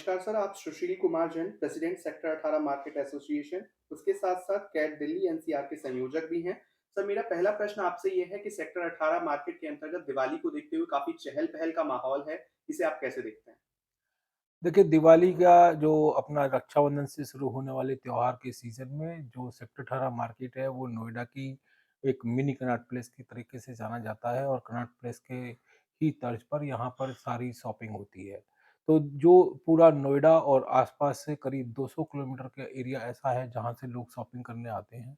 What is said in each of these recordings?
नमस्कार सर, आप Sushil Kumar Jain, president sector 18 market association, उसके साथ-साथ कैट दिल्ली एनसीआर के संयोजक भी हैं। सर, मेरा पहला प्रश्न आपसे ये है कि सेक्टर 18 मार्केट के अंतर्गत दिवाली को देखते हुए काफ़ी चहल-पहल का माहौल है, इसे आप कैसे देखते हैं? देखिए, दिवाली का जो अपना रक्षाबंधन से शुरू होने वाले त्योहार के सीज़न में जो सेक्टर 18 मार्केट है, वो नोएडा की एक मिनी कनॉट प्लेस के तरीके से जाना जाता है और कनॉट प्लेस के ही तर्ज पर यहाँ पर सारी शॉपिंग होती है। तो जो पूरा नोएडा और आस-पास से करीब 200 किलोमीटर का एरिया ऐसा है, जहाँ से लोग शॉपिंग करने आते हैं।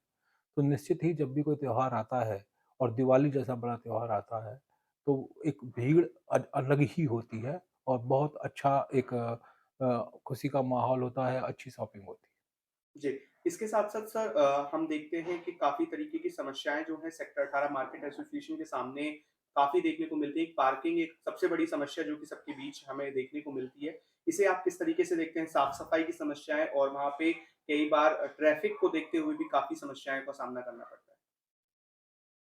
तो निश्चित ही जब भी कोई त्योहार आता है और दिवाली जैसा बड़ा त्योहार आता है, तो एक भीड़ अलग ही होती है और बहुत अच्छा एक खुशी का माहौल होता है, अच्छी शॉपिंग होती है। जी, इसके साथ-साथ सर हम देखते हैं कि काफ़ी तरीके की समस्याएँ जो हैं सेक्टर 18 मार्केट एसोसिएशन के सामने काफ़ी देखने को मिलती है। पार्किंग एक सबसे बड़ी समस्या जो कि सबके बीच हमें देखने को मिलती है। इसे आप किस तरीके से देखते हैं? साफ-सफाई की समस्याएँ और वहाँ पे कई बार ट्रैफ़िक को देखते हुए भी काफ़ी समस्याएँ का सामना करना पड़ता है।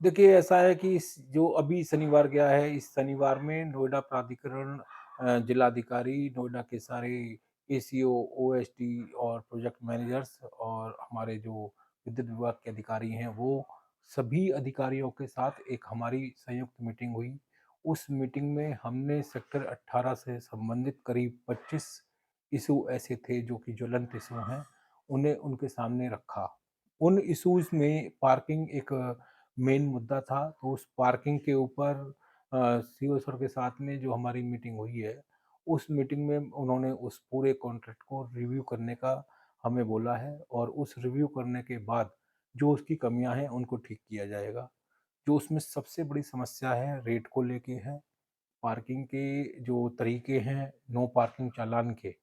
देखिए, ऐसा है कि इस जो अभी शनिवार गया है, इस शनिवार में नोएडा प्राधिकरण जिलाधिकारी, नोएडा के सारे एसीओ, ओएसडी और प्रोजेक्ट मैनेजर्स और हमारे जो विद्युत विभाग के अधिकारी हैं, वो सभी अधिकारियों के साथ एक हमारी संयुक्त मीटिंग हुई। उस मीटिंग में हमने सेक्टर 18 से संबंधित करीब 25 इश्यू ऐसे थे जो कि ज्वलंत इश्यू हैं, उन्हें उनके सामने रखा। उन इश्यूज़ में पार्किंग एक मेन मुद्दा था, तो उस पार्किंग के ऊपर सीओ सर के साथ में जो हमारी मीटिंग हुई है, उस मीटिंग में उन्होंने उस पूरे कॉन्ट्रैक्ट को रिव्यू करने का हमें बोला है और उस रिव्यू करने के बाद जो उसकी कमियाँ हैं, उनको ठीक किया जाएगा। जो उसमें सबसे बड़ी समस्या है, रेट को लेके है, पार्किंग के जो तरीके हैं, नो पार्किंग चालान के,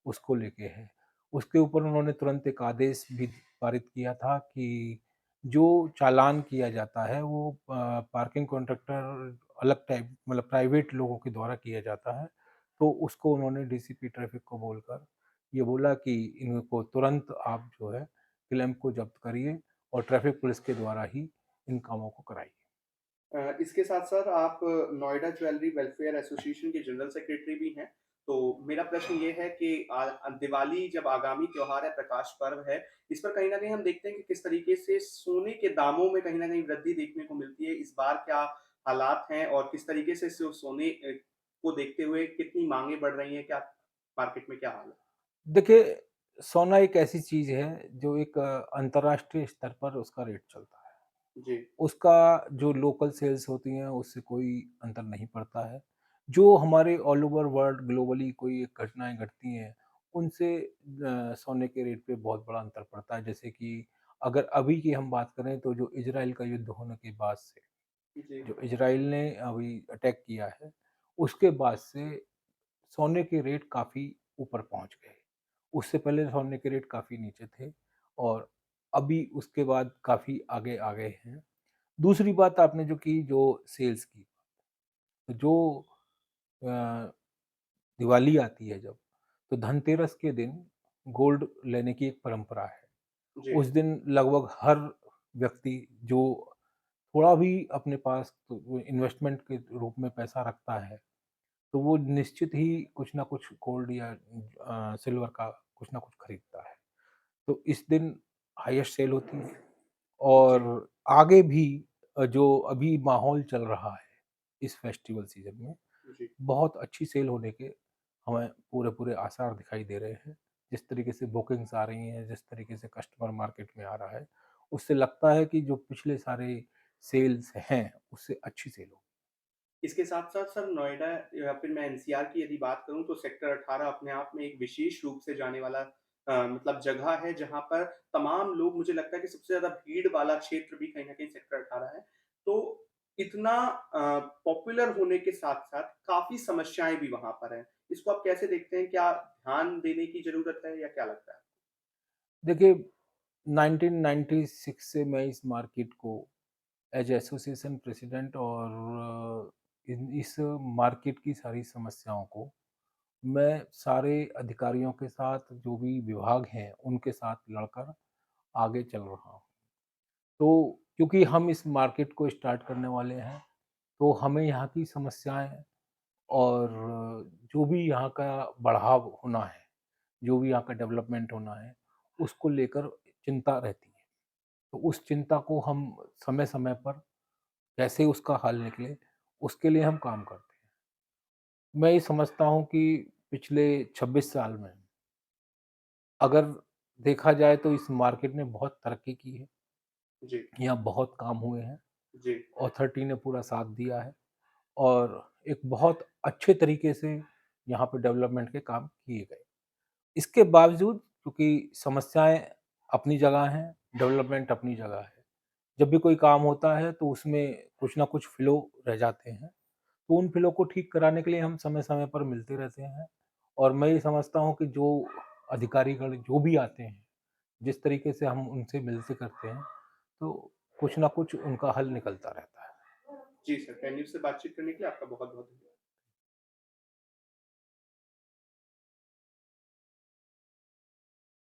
उसको लेके है। उसके ऊपर उन्होंने तुरंत एक आदेश भी पारित किया था कि जो चालान किया जाता है वो पार्किंग कॉन्ट्रैक्टर अलग टाइप मतलब प्राइवेट लोगों के द्वारा किया जाता है। तो उसको उन्होंने डीसीपी ट्रैफिक को बोलकर ये बोला कि इनको तुरंत आप जो है क्लैंप को जब्त करिए और ट्रैफिक पुलिस के द्वारा ही इन कामों को कराइए। इसके साथ-साथ आप नोएडा ज्वेलरी वेलफेयर एसोसिएशन के जनरल सेक्रेटरी भी हैं। तो मेरा प्रश्न ये है कि दिवाली जब आगामी त्योहार है, प्रकाश पर्व है, इस पर कहीं न कहीं हम देखते हैं कि किस तरीके से सोने के दामों में कहीं न कहीं वृद्धि देखने को मिलती है। इस बार क्या हालात हैं और किस तरीके से सोने को देखते हुए कितनी माँगें बढ़ रही हैं? क्या मार्केट में क्या हाल है? देखिए, सोना एक ऐसी चीज़ है जो एक अंतर्राष्ट्रीय स्तर पर उसका रेट चलता है। जी, उसका जो लोकल सेल्स होती हैं उससे कोई अंतर नहीं पड़ता है। जो हमारे ऑल ओवर वर्ल्ड ग्लोबली कोई एक घटनाएँ घटती हैं, उनसे सोने के रेट पे बहुत बड़ा अंतर पड़ता है। जैसे कि अगर अभी की हम बात करें तो जो इज़राइल का युद्ध होने के बाद से, जी। जो इज़राइल ने अभी अटैक किया है, उसके बाद से सोने के रेट काफ़ी ऊपर पहुँच गए। उससे पहले सोने के रेट काफ़ी नीचे थे और अभी उसके बाद काफ़ी आगे आ गए हैं। दूसरी बात आपने जो की जो सेल्स की, तो जो अ, दिवाली आती है जब, तो धनतेरस के दिन गोल्ड लेने की एक परंपरा है। जी। उस दिन लगभग हर व्यक्ति जो थोड़ा भी अपने पास तो वो इन्वेस्टमेंट के रूप में पैसा रखता है, तो वो निश्चित ही कुछ ना कुछ गोल्ड या सिल्वर का कुछ ना कुछ खरीदता है। तो इस दिन हाईएस्ट सेल होती है जी, और आगे भी जो अभी माहौल चल रहा है इस फेस्टिवल सीज़न में, जी। बहुत अच्छी सेल होने के हमें पूरे-पूरे आसार दिखाई दे रहे हैं। जिस तरीके से बुकिंग्स आ रही हैं, जिस तरीके से कस्टमर मार्केट में आ रहा है, उससे लगता है कि जो पिछले सारे सेल्स हैं, उससे अच्छी सेल होगी। इसके साथ-साथ सर नोएडा या फिर मैं एनसीआर की यदि बात करूँ तो सेक्टर 18 अपने आप में एक विशेष रूप से जाने वाला मतलब जगह है जहाँ पर तमाम लोग मुझे लगता है कि सबसे ज़्यादा भीड़ वाला क्षेत्र भी कहीं न कहीं सेक्टर 18 है। तो इतना पॉपुलर होने के साथ-साथ काफ़ी समस्याएँ भी वहाँ पर हैं। इसको आप कैसे देखते हैं? क्या ध्यान देने की ज़रूरत है या क्या लगता है? देखिए, 1996 से मैं इस मार्केट को एज़ एसोसिएशन प्रेसिडेंट और इन इस मार्केट की सारी समस्याओं को मैं सारे अधिकारियों के साथ जो भी विभाग हैं, उनके साथ लड़कर आगे चल रहा हूँ। तो क्योंकि हम इस मार्केट को स्टार्ट करने वाले हैं, तो हमें यहाँ की समस्याएँ और जो भी यहाँ का बढ़ाव होना है, जो भी यहाँ का डेवलपमेंट होना है, उसको लेकर चिंता रहती है। तो उस चिंता को हम समय-समय पर कैसे उसका हल निकले, उसके लिए हम काम करते हैं। मैं ये समझता हूँ कि पिछले 26 साल में अगर देखा जाए तो इस मार्केट ने बहुत तरक्की की है। जी, यहाँ बहुत काम हुए हैं, जी, अथॉरिटी ने पूरा साथ दिया है और एक बहुत अच्छे तरीके से यहाँ पे डेवलपमेंट के काम किए गए। इसके बावजूद क्योंकि समस्याएँ अपनी जगह हैं, डेवलपमेंट अपनी जगह है। जब भी कोई काम होता है तो उसमें कुछ ना कुछ फ्लो रह जाते हैं। तो उन फ्लो को ठीक कराने के लिए हम समय-समय पर मिलते रहते हैं और मैं ये समझता हूँ कि जो अधिकारीगण जो भी आते हैं, जिस तरीके से हम उनसे मिलते करते हैं, तो कुछ ना कुछ उनका हल निकलता रहता है। जी सर, कैन यू से बातचीत करने के लिए आपका बहुत-बहुत धन्यवाद।